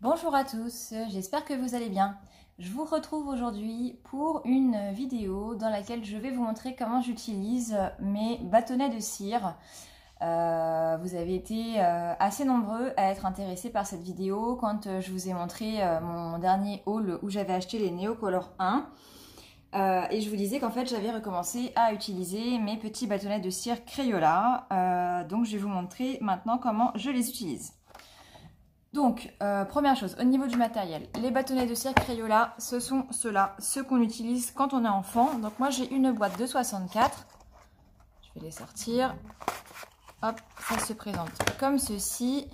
Bonjour à tous, j'espère que vous allez bien. Je vous retrouve aujourd'hui pour une vidéo dans laquelle je vais vous montrer comment j'utilise mes bâtonnets de cire. Vous avez été assez nombreux à être intéressés par cette vidéo quand je vous ai montré mon dernier haul où j'avais acheté les Neocolor 1. Et je vous disais qu'en fait j'avais recommencé à utiliser mes petits bâtonnets de cire Crayola. Donc je vais vous montrer maintenant comment je les utilise. Donc, première chose, au niveau du matériel, les bâtonnets de cire Crayola, ce sont ceux-là, ceux qu'on utilise quand on est enfant. Donc moi j'ai une boîte de 64, je vais les sortir, hop, ça se présente comme ceci.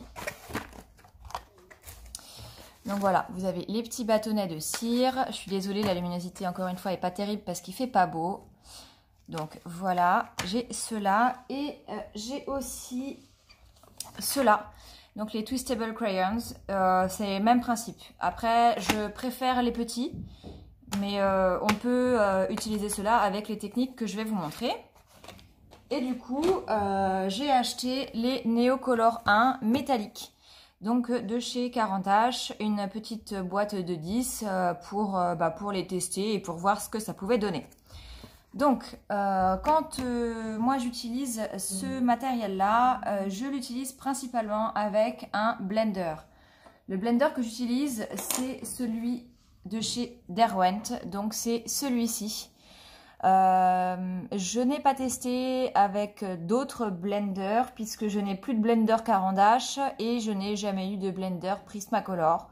Donc voilà, vous avez les petits bâtonnets de cire, je suis désolée, la luminosité encore une fois est pas terrible parce qu'il fait pas beau. Donc voilà, j'ai ceux-là et j'ai aussi ceux-là. Donc les Twistable Crayons, c'est le même principe. Après, je préfère les petits, mais on peut utiliser cela avec les techniques que je vais vous montrer. Et du coup, j'ai acheté les Neocolor 1 métalliques. Donc de chez 40H, une petite boîte de 10 pour les tester et pour voir ce que ça pouvait donner. Donc, quand moi j'utilise ce matériel-là, je l'utilise principalement avec un blender. Le blender que j'utilise, c'est celui de chez Derwent, donc c'est celui-ci. Je n'ai pas testé avec d'autres blenders puisque je n'ai plus de blender 40H et je n'ai jamais eu de blender Prismacolor.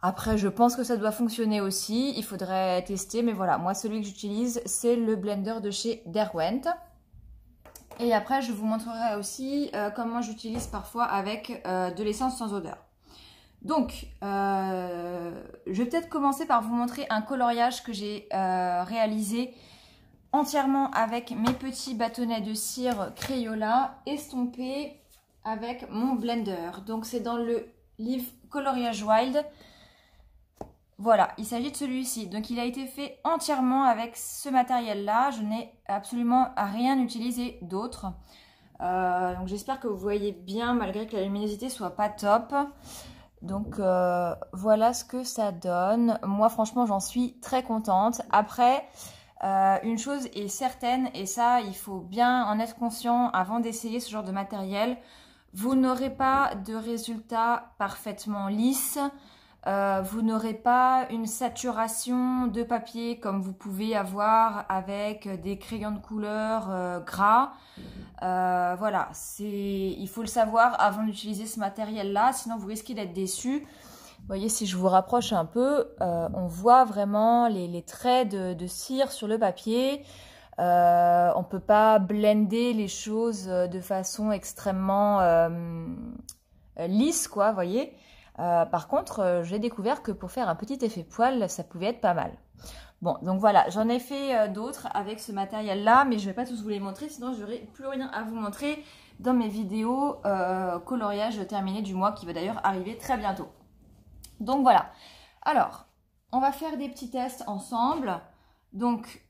Après, je pense que ça doit fonctionner aussi. Il faudrait tester. Mais voilà, moi, celui que j'utilise, c'est le blender de chez Derwent. Et après, je vous montrerai aussi comment j'utilise parfois avec de l'essence sans odeur. Donc, je vais peut-être commencer par vous montrer un coloriage que j'ai réalisé entièrement avec mes petits bâtonnets de cire Crayola estompés avec mon blender. Donc, c'est dans le livre Coloriage Wild. Voilà, il s'agit de celui-ci. Donc, il a été fait entièrement avec ce matériel-là. Je n'ai absolument rien utilisé d'autre. Donc, j'espère que vous voyez bien, malgré que la luminosité soit pas top. Donc, voilà ce que ça donne. Moi, franchement, j'en suis très contente. Après, une chose est certaine, et ça, il faut bien en être conscient avant d'essayer ce genre de matériel. Vous n'aurez pas de résultat parfaitement lisse. Vous n'aurez pas une saturation de papier comme vous pouvez avoir avec des crayons de couleur gras. Voilà, il faut le savoir avant d'utiliser ce matériel-là, sinon vous risquez d'être déçu. Vous voyez, si je vous rapproche un peu, on voit vraiment les traits de cire sur le papier. On ne peut pas blender les choses de façon extrêmement lisse, quoi, vous voyez. Par contre, j'ai découvert que pour faire un petit effet poil, ça pouvait être pas mal. Bon, donc voilà, j'en ai fait d'autres avec ce matériel-là, mais je ne vais pas tous vous les montrer, sinon je n'aurai plus rien à vous montrer dans mes vidéos coloriage terminé du mois, qui va d'ailleurs arriver très bientôt. Donc voilà, alors, on va faire des petits tests ensemble. Donc,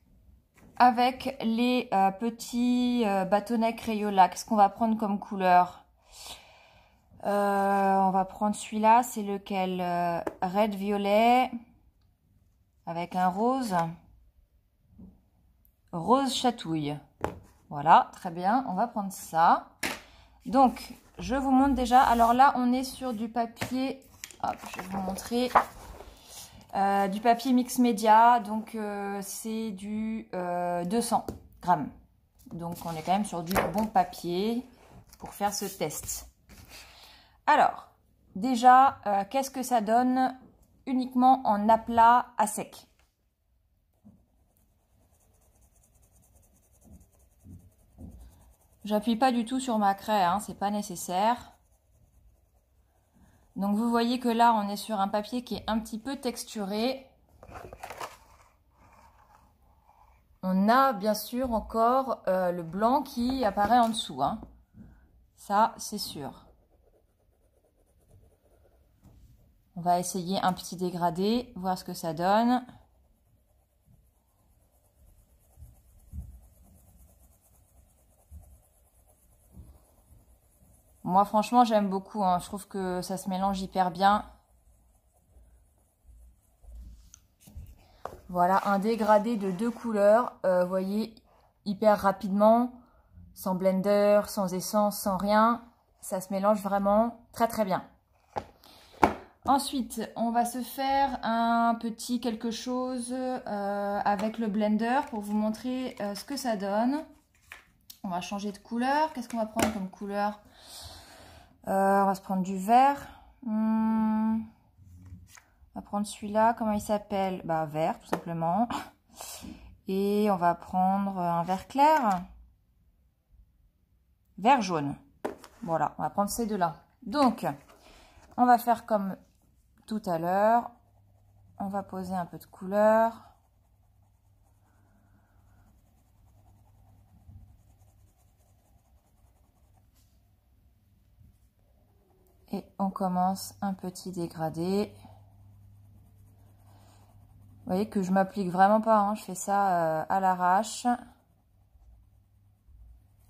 avec les petits bâtonnets Crayola, qu'est-ce qu'on va prendre comme couleur ? On va prendre celui-là, c'est lequel? Red violet avec un rose. Rose chatouille. Voilà, très bien, on va prendre ça. Donc, je vous montre déjà. Alors là, on est sur du papier. Hop, je vais vous montrer. Du papier mix média. Donc, c'est du 200 grammes. Donc, on est quand même sur du bon papier pour faire ce test. Alors, déjà, qu'est-ce que ça donne uniquement en aplat à sec? J'appuie pas du tout sur ma craie, hein, c'est pas nécessaire. Donc vous voyez que là, on est sur un papier qui est un petit peu texturé. On a bien sûr encore le blanc qui apparaît en dessous, hein. Ça, c'est sûr. On va essayer un petit dégradé, voir ce que ça donne. Moi, franchement, j'aime beaucoup, hein. Je trouve que ça se mélange hyper bien. Voilà, un dégradé de 2 couleurs, vous voyez, hyper rapidement, sans blender, sans essence, sans rien. Ça se mélange vraiment très très bien. Ensuite, on va se faire un petit quelque chose avec le blender pour vous montrer ce que ça donne. On va changer de couleur. Qu'est-ce qu'on va prendre comme couleur? On va se prendre du vert. On va prendre celui-là. Comment il s'appelle? Bah, vert, tout simplement. Et on va prendre un vert clair. Vert jaune. Voilà, on va prendre ces deux-là. Donc, on va faire comme tout à l'heure. On va poser un peu de couleur. Et on commence un petit dégradé. Vous voyez que je m'applique vraiment pas, hein. Je fais ça à l'arrache.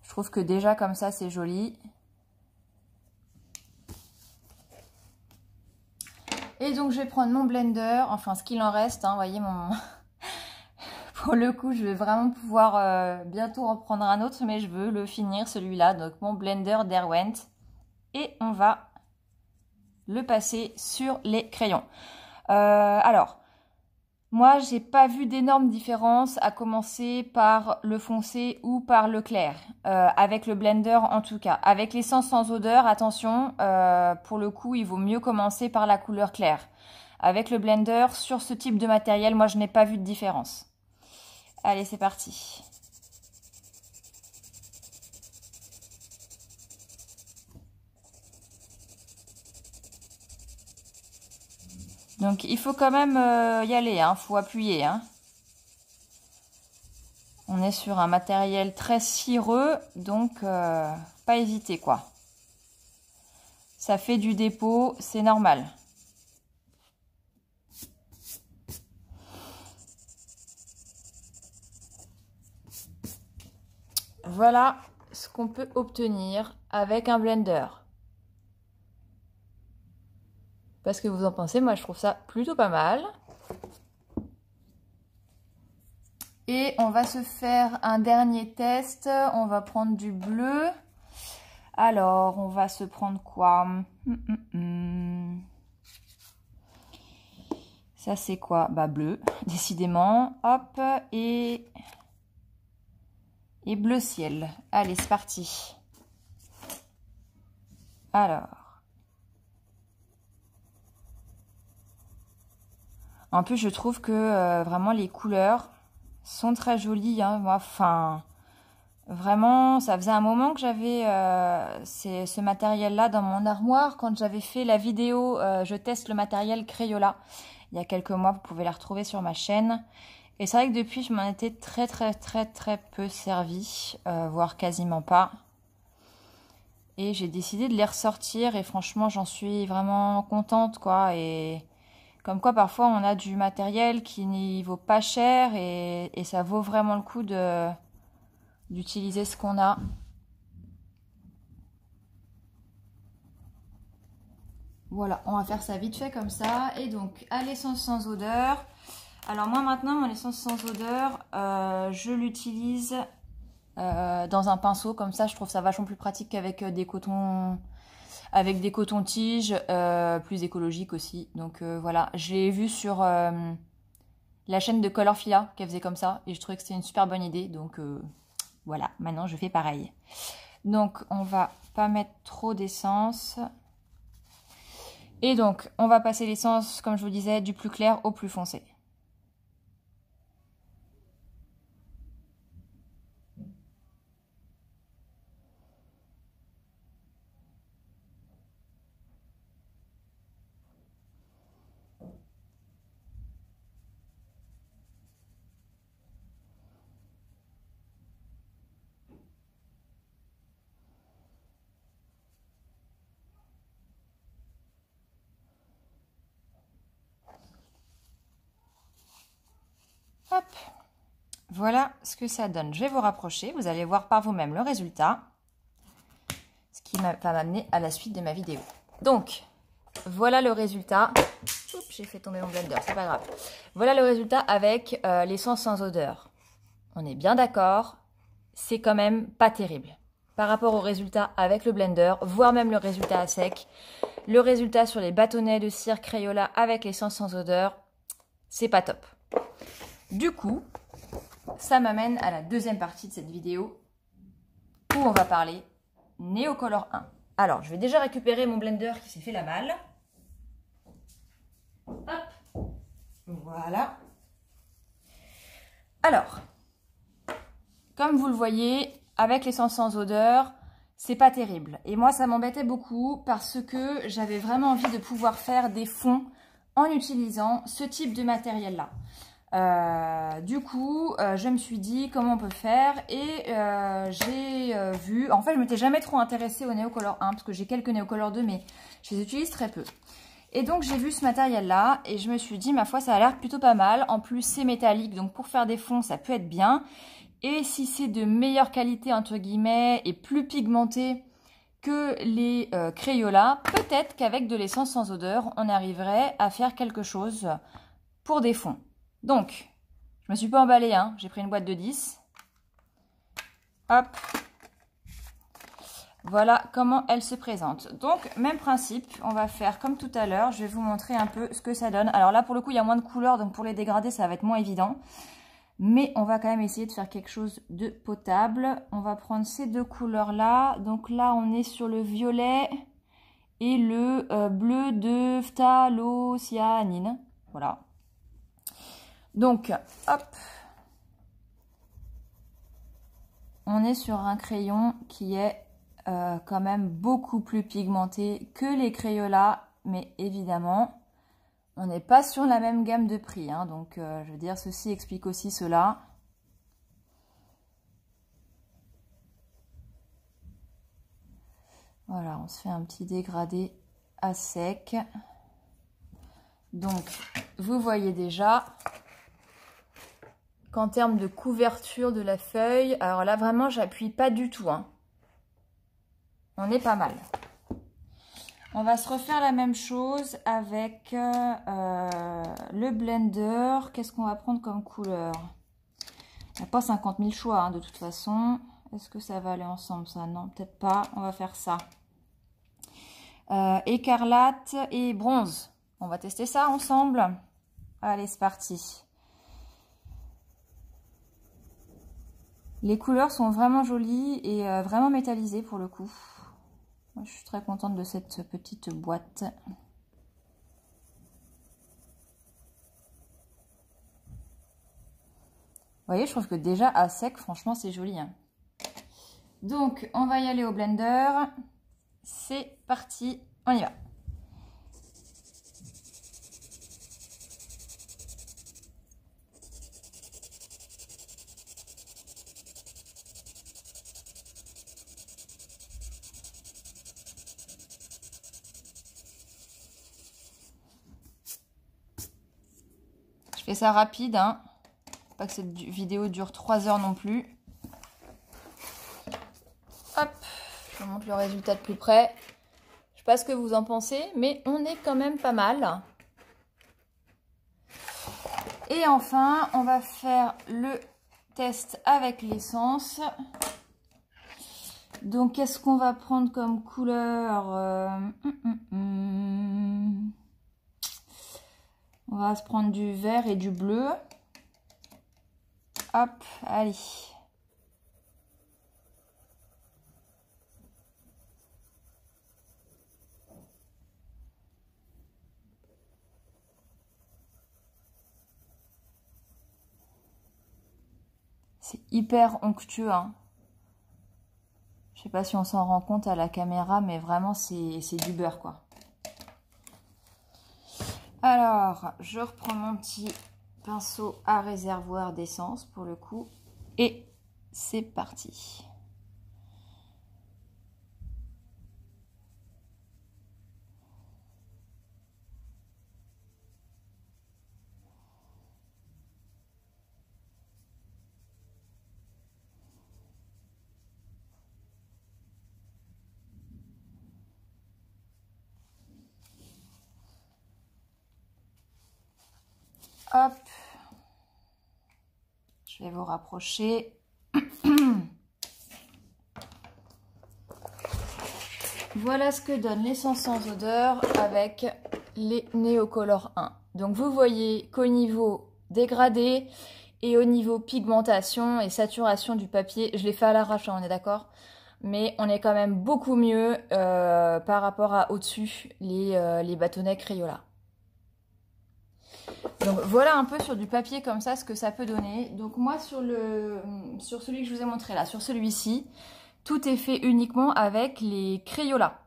Je trouve que déjà comme ça c'est joli. Et donc je vais prendre mon blender, enfin ce qu'il en reste, hein, vous voyez mon... Pour le coup je vais vraiment pouvoir bientôt en prendre un autre, mais je veux le finir celui-là, donc mon blender Derwent. Et on va le passer sur les crayons. Alors... Moi, j'ai pas vu d'énormes différences à commencer par le foncé ou par le clair, avec le blender en tout cas. Avec l'essence sans odeur, attention, pour le coup, il vaut mieux commencer par la couleur claire. Avec le blender, sur ce type de matériel, moi, je n'ai pas vu de différence. Allez, c'est parti. Donc, il faut quand même y aller, hein, faut appuyer. Hein. On est sur un matériel très cireux, donc pas hésiter, quoi. Ça fait du dépôt, c'est normal. Voilà ce qu'on peut obtenir avec un blender. Parce que vous en pensez, moi je trouve ça plutôt pas mal. Et on va se faire un dernier test. On va prendre du bleu. Alors, on va se prendre quoi? Ça c'est quoi? Bah bleu, décidément. Hop, et bleu ciel. Allez, c'est parti. Alors. En plus, je trouve que vraiment les couleurs sont très jolies. Hein. Moi, enfin, vraiment, ça faisait un moment que j'avais ce matériel-là dans mon armoire. Quand j'avais fait la vidéo « Je teste le matériel Crayola » il y a quelques mois, vous pouvez la retrouver sur ma chaîne. Et c'est vrai que depuis, je m'en étais très peu servie, voire quasiment pas. Et j'ai décidé de les ressortir et franchement, j'en suis vraiment contente, quoi. Et... Comme quoi, parfois, on a du matériel qui n'y vaut pas cher et ça vaut vraiment le coup d'utiliser ce qu'on a. Voilà, on va faire ça vite fait comme ça. Et donc, à l'essence sans odeur. Alors moi, maintenant, mon essence sans odeur, je l'utilise dans un pinceau. Comme ça, je trouve ça vachement plus pratique qu'avec des cotons... Avec des cotons-tiges, plus écologiques aussi. Donc voilà, j'ai vu sur la chaîne de Colorfila qu'elle faisait comme ça. Et je trouvais que c'était une super bonne idée. Donc voilà, maintenant je fais pareil. Donc on va pas mettre trop d'essence. Et donc on va passer l'essence, comme je vous disais, du plus clair au plus foncé. Hop, voilà ce que ça donne. Je vais vous rapprocher, vous allez voir par vous-même le résultat. Ce qui va m'amener à la suite de ma vidéo. Donc, voilà le résultat. Oups, j'ai fait tomber mon blender, c'est pas grave. Voilà le résultat avec l'essence sans odeur. On est bien d'accord, c'est quand même pas terrible. Par rapport au résultat avec le blender, voire même le résultat à sec. Le résultat sur les bâtonnets de cire Crayola avec l'essence sans odeur, c'est pas top. Du coup, ça m'amène à la deuxième partie de cette vidéo où on va parler Neocolor 1. Alors, je vais déjà récupérer mon blender qui s'est fait la malle. Hop, voilà. Alors, comme vous le voyez, avec l'essence sans odeur, c'est pas terrible. Et moi, ça m'embêtait beaucoup parce que j'avais vraiment envie de pouvoir faire des fonds en utilisant ce type de matériel-là. Du coup, je me suis dit comment on peut faire et j'ai vu... En fait, je m'étais jamais trop intéressée au Neocolor 1 parce que j'ai quelques Neocolor 2, mais je les utilise très peu. Et donc, j'ai vu ce matériel-là et je me suis dit, ma foi, ça a l'air plutôt pas mal. En plus, c'est métallique, donc pour faire des fonds, ça peut être bien. Et si c'est de meilleure qualité, entre guillemets, et plus pigmenté que les Crayola, peut-être qu'avec de l'essence sans odeur, on arriverait à faire quelque chose pour des fonds. Donc, je me suis pas emballée, hein. J'ai pris une boîte de 10. Hop. Voilà comment elle se présente. Donc, même principe, on va faire comme tout à l'heure. Je vais vous montrer un peu ce que ça donne. Alors là, pour le coup, il y a moins de couleurs, donc pour les dégrader, ça va être moins évident. Mais on va quand même essayer de faire quelque chose de potable. On va prendre ces deux couleurs-là. Donc là, on est sur le violet et le bleu de phthalocyanine. Voilà. Donc, hop. On est sur un crayon qui est quand même beaucoup plus pigmenté que les Crayola. Mais évidemment, on n'est pas sur la même gamme de prix. Hein, donc, je veux dire, ceci explique aussi cela. Voilà, on se fait un petit dégradé à sec. Donc, vous voyez déjà qu'en termes de couverture de la feuille, alors là, vraiment, j'appuie pas du tout. Hein. On est pas mal. On va se refaire la même chose avec le blender. Qu'est-ce qu'on va prendre comme couleur? Il n'y a pas 50 000 choix, hein, de toute façon. Est-ce que ça va aller ensemble, ça? Non, peut-être pas. On va faire ça. Écarlate et bronze. On va tester ça ensemble. Allez, c'est parti. Les couleurs sont vraiment jolies et vraiment métallisées pour le coup. Moi, je suis très contente de cette petite boîte. Vous voyez, je trouve que déjà à sec, franchement, c'est joli. Hein. Donc, on va y aller au blender. C'est parti, on y va. Je fais ça rapide, hein. Pas que cette vidéo dure 3 heures non plus. Hop, je vous montre le résultat de plus près. Je sais pas ce que vous en pensez, mais on est quand même pas mal. Et enfin, on va faire le test avec l'essence. Donc, qu'est-ce qu'on va prendre comme couleur? On va se prendre du vert et du bleu. Hop, allez. C'est hyper onctueux, hein. Je sais pas si on s'en rend compte à la caméra, mais vraiment, c'est du beurre, quoi. Alors, je reprends mon petit pinceau à réservoir d'essence, pour le coup. Et c'est parti. Hop. Je vais vous rapprocher. Voilà ce que donne l'essence sans odeur avec les Neocolor 1. Donc vous voyez qu'au niveau dégradé et au niveau pigmentation et saturation du papier, je l'ai fait à l'arrache, on est d'accord? Mais on est quand même beaucoup mieux par rapport à au-dessus les bâtonnets Crayola. Donc voilà un peu sur du papier comme ça ce que ça peut donner. Donc moi sur celui que je vous ai montré là, sur celui-ci, tout est fait uniquement avec les Crayola.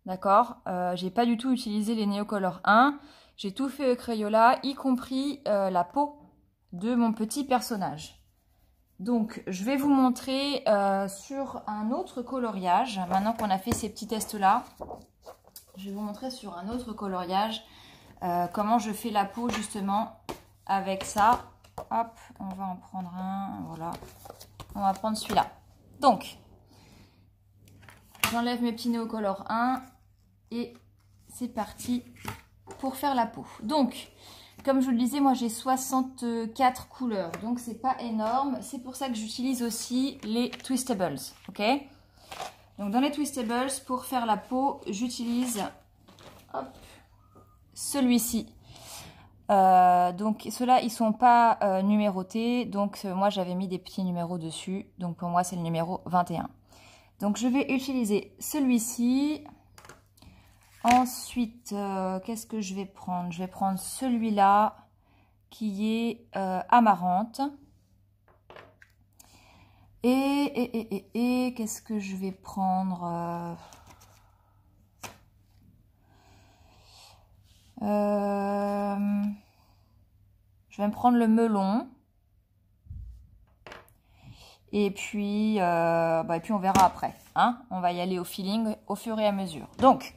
D'accord, j'ai pas du tout utilisé les Neocolor 1. J'ai tout fait au Crayola, y compris la peau de mon petit personnage. Donc je vais vous montrer sur un autre coloriage. Maintenant qu'on a fait ces petits tests là, je vais vous montrer sur un autre coloriage comment je fais la peau justement avec ça. Hop, on va en prendre un, voilà. On va prendre celui-là. Donc, j'enlève mes petits Neocolor 1 et c'est parti pour faire la peau. Donc, comme je vous le disais, moi j'ai 64 couleurs, donc c'est pas énorme. C'est pour ça que j'utilise aussi les Twistables, ok? Donc dans les Twistables, pour faire la peau, j'utilise celui-ci. Donc ceux-là, ils sont pas numérotés, donc moi j'avais mis des petits numéros dessus, donc pour moi c'est le numéro 21. Donc je vais utiliser celui-ci. Ensuite, qu'est-ce que je vais prendre? Je vais prendre celui-là qui est amarante. Et qu'est-ce que je vais prendre? Je vais me prendre le melon. Et puis on verra après. Hein, on va y aller au feeling au fur et à mesure. Donc,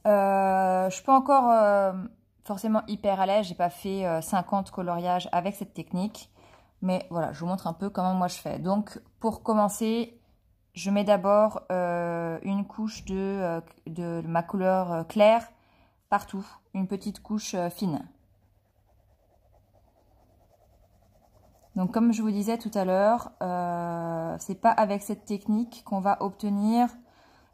je suis pas encore forcément hyper à l'aise. J'ai pas fait 50 coloriages avec cette technique. Mais voilà, je vous montre un peu comment moi je fais. Donc, pour commencer, je mets d'abord une couche de ma couleur claire partout. Une petite couche fine. Donc comme je vous disais tout à l'heure, c'est pas avec cette technique qu'on va obtenir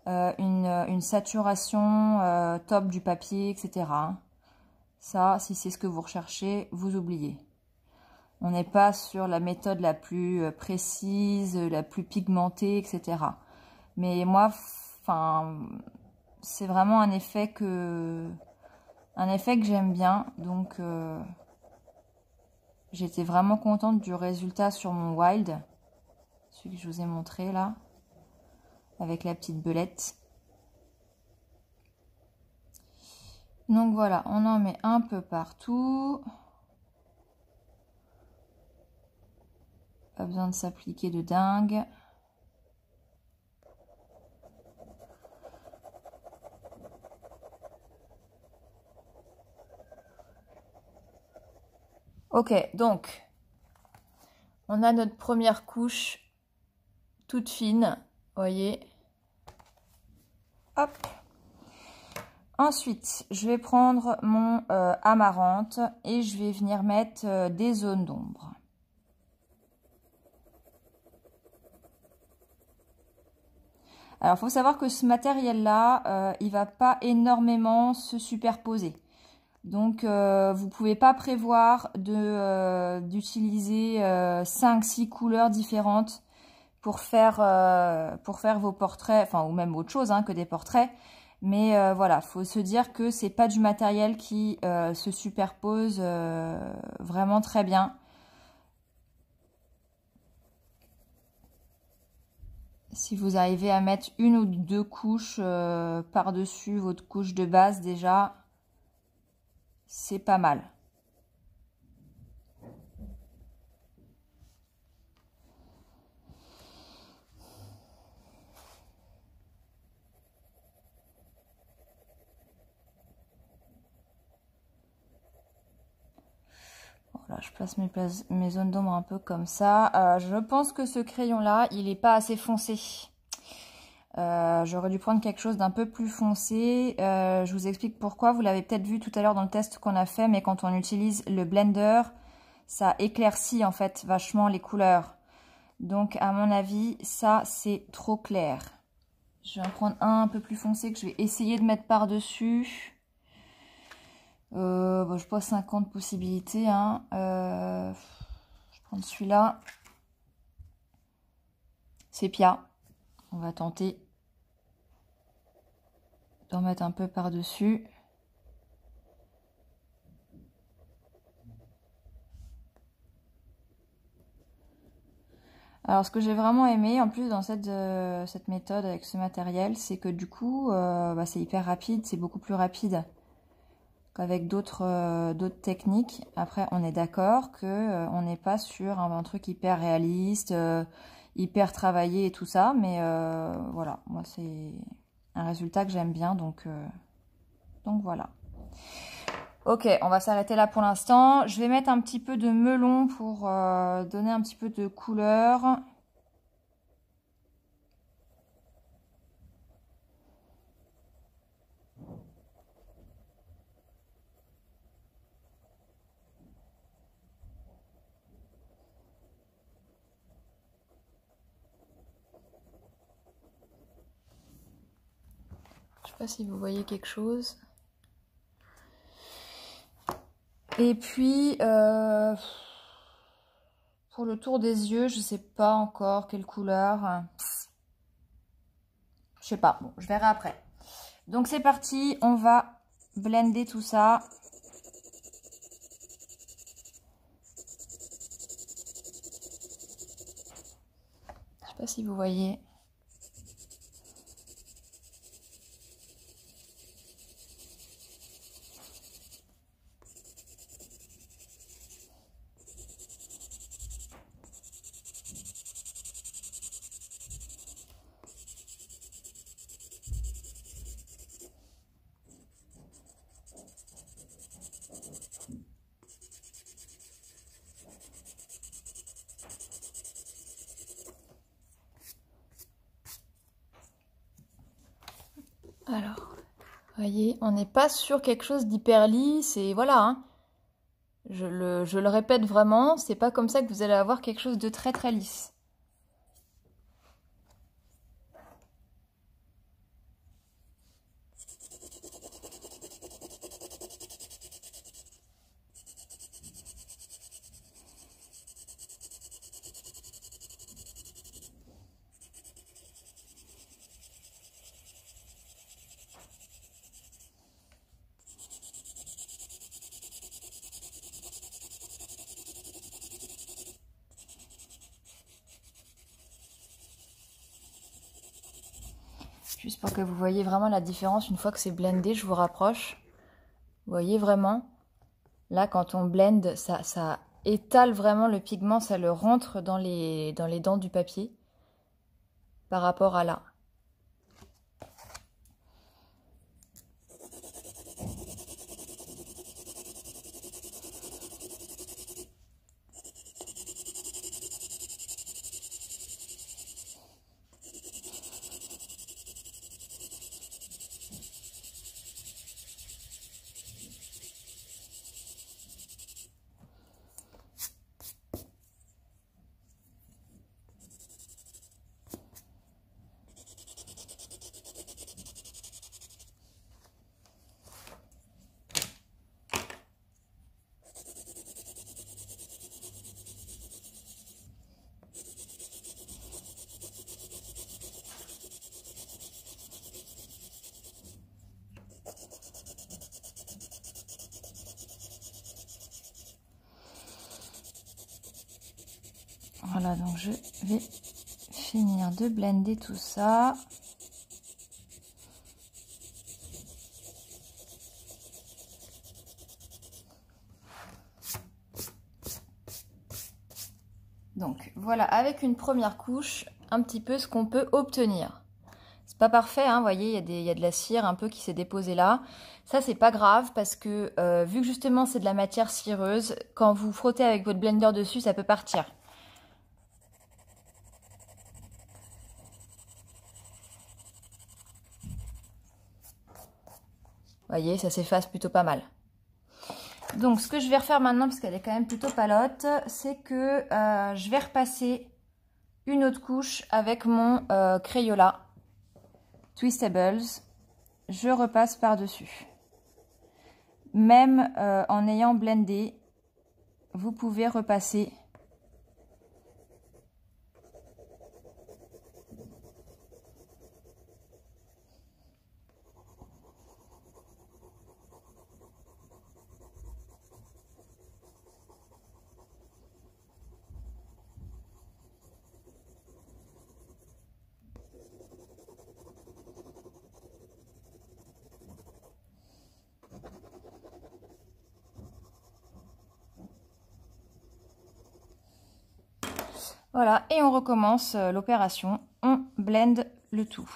une saturation top du papier, etc. Ça, si c'est ce que vous recherchez, vous oubliez. On n'est pas sur la méthode la plus précise, la plus pigmentée, etc. Mais moi, enfin, c'est vraiment un effet que j'aime bien, donc... J'étais vraiment contente du résultat sur mon Wild, celui que je vous ai montré là, avec la petite belette. Donc voilà, on en met un peu partout. Pas besoin de s'appliquer de dingue. Ok, donc, on a notre première couche toute fine, voyez. Hop. Ensuite, je vais prendre mon amarante et je vais venir mettre des zones d'ombre. Alors, il faut savoir que ce matériel-là, il ne va pas énormément se superposer. Donc, vous ne pouvez pas prévoir d'utiliser 5-6 couleurs différentes pour faire vos portraits, enfin, ou même autre chose hein, que des portraits. Mais voilà, faut se dire que c'est pas du matériel qui se superpose vraiment très bien. Si vous arrivez à mettre une ou deux couches par-dessus votre couche de base déjà, c'est pas mal. Voilà, je place mes zones d'ombre un peu comme ça. Je pense que ce crayon-là, il n'est pas assez foncé. J'aurais dû prendre quelque chose d'un peu plus foncé. Je vous explique pourquoi. Vous l'avez peut-être vu tout à l'heure dans le test qu'on a fait, mais quand on utilise le blender, ça éclaircit en fait vachement les couleurs. Donc à mon avis, ça c'est trop clair. Je vais en prendre un peu plus foncé que je vais essayer de mettre par-dessus. Bon, je vois 50 possibilités. Hein. Je vais prendre celui-là. Sépia. On va tenter d'en mettre un peu par-dessus. Alors, ce que j'ai vraiment aimé, en plus, dans cette méthode avec ce matériel, c'est que du coup, c'est hyper rapide, c'est beaucoup plus rapide qu'avec d'autres techniques. Après, on est d'accord que on n'est pas sur un truc hyper réaliste, hyper travaillé et tout ça, mais voilà, moi, c'est un résultat que j'aime bien, donc voilà. Ok, on va s'arrêter là pour l'instant. Je vais mettre un petit peu de melon pour donner un petit peu de couleur. Je sais pas si vous voyez quelque chose. Et puis, pour le tour des yeux, je sais pas encore quelle couleur. Je sais pas, bon, je verrai après. Donc c'est parti, on va blender tout ça. Je sais pas si vous voyez. Alors, voyez, on n'est pas sur quelque chose d'hyper lisse et voilà, hein. Je le répète vraiment, c'est pas comme ça que vous allez avoir quelque chose de très très lisse. Juste pour que vous voyez vraiment la différence une fois que c'est blendé, je vous rapproche. Vous voyez vraiment, là quand on blende, ça étale vraiment le pigment, ça le rentre dans les dents du papier par rapport à là. Voilà, donc je vais finir de blender tout ça. Donc voilà, avec une première couche, un petit peu ce qu'on peut obtenir. C'est pas parfait, hein, vous voyez, il y a de la cire un peu qui s'est déposée là. Ça, c'est pas grave parce que vu que justement c'est de la matière cireuse, quand vous frottez avec votre blender dessus, ça peut partir. voyez, ça s'efface plutôt pas mal. Donc, ce que je vais refaire maintenant, parce qu'elle est quand même plutôt palote, c'est que je vais repasser une autre couche avec mon Crayola Twistables. Je repasse par-dessus. Même en ayant blendé, vous pouvez repasser. Voilà, et on recommence l'opération. On blende le tout.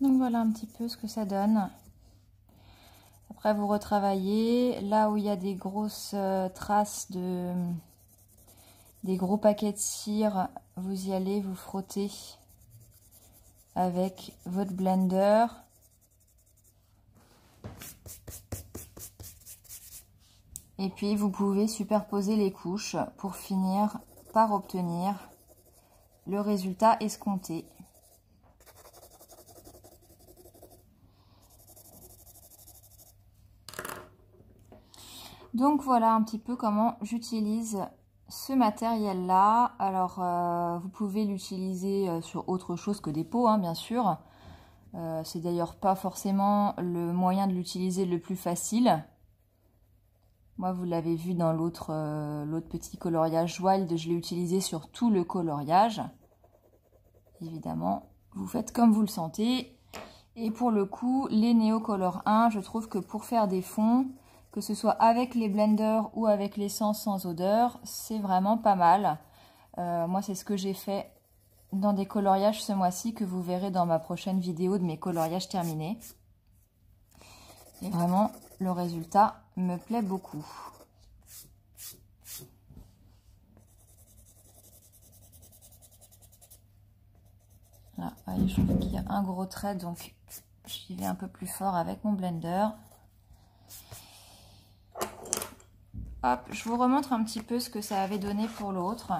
Donc voilà un petit peu ce que ça donne. Après vous retravaillez. Là où il y a des grosses traces des gros paquets de cire, vous y allez, vous frottez avec votre blender. Et puis vous pouvez superposer les couches pour finir par obtenir le résultat escompté. Donc voilà un petit peu comment j'utilise ce matériel là. Alors vous pouvez l'utiliser sur autre chose que des pots, hein, bien sûr. C'est d'ailleurs pas forcément le moyen de l'utiliser le plus facile. Moi vous l'avez vu dans l'autre petit coloriage Wild, je l'ai utilisé sur tout le coloriage. Évidemment vous faites comme vous le sentez. Et pour le coup les Neocolor 1, je trouve que pour faire des fonds, que ce soit avec les blenders ou avec l'essence sans odeur, c'est vraiment pas mal. Moi, c'est ce que j'ai fait dans des coloriages ce mois-ci, que vous verrez dans ma prochaine vidéo de mes coloriages terminés. Et vraiment, le résultat me plaît beaucoup. Là, voyez, je trouve qu'il y a un gros trait, donc j'y vais un peu plus fort avec mon blender. Hop, je vous remontre un petit peu ce que ça avait donné pour l'autre.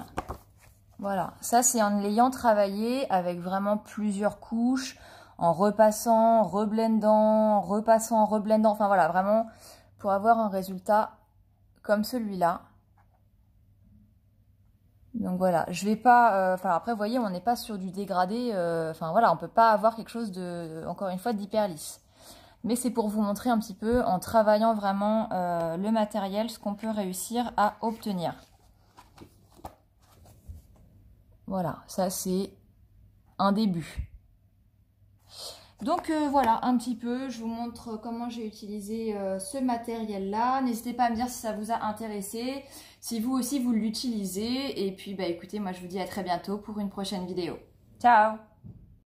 Voilà, ça c'est en l'ayant travaillé avec vraiment plusieurs couches, en repassant, reblendant, repassant, reblendant. Enfin voilà, vraiment pour avoir un résultat comme celui-là. Donc voilà, je vais pas... Enfin après, vous voyez, on n'est pas sur du dégradé. Enfin voilà, on peut pas avoir quelque chose de, encore une fois, d'hyper lisse. Mais c'est pour vous montrer un petit peu, en travaillant vraiment le matériel, ce qu'on peut réussir à obtenir. Voilà, ça c'est un début. Donc voilà, un petit peu, je vous montre comment j'ai utilisé ce matériel-là. N'hésitez pas à me dire si ça vous a intéressé, si vous aussi vous l'utilisez. Et puis bah écoutez, moi je vous dis à très bientôt pour une prochaine vidéo. Ciao!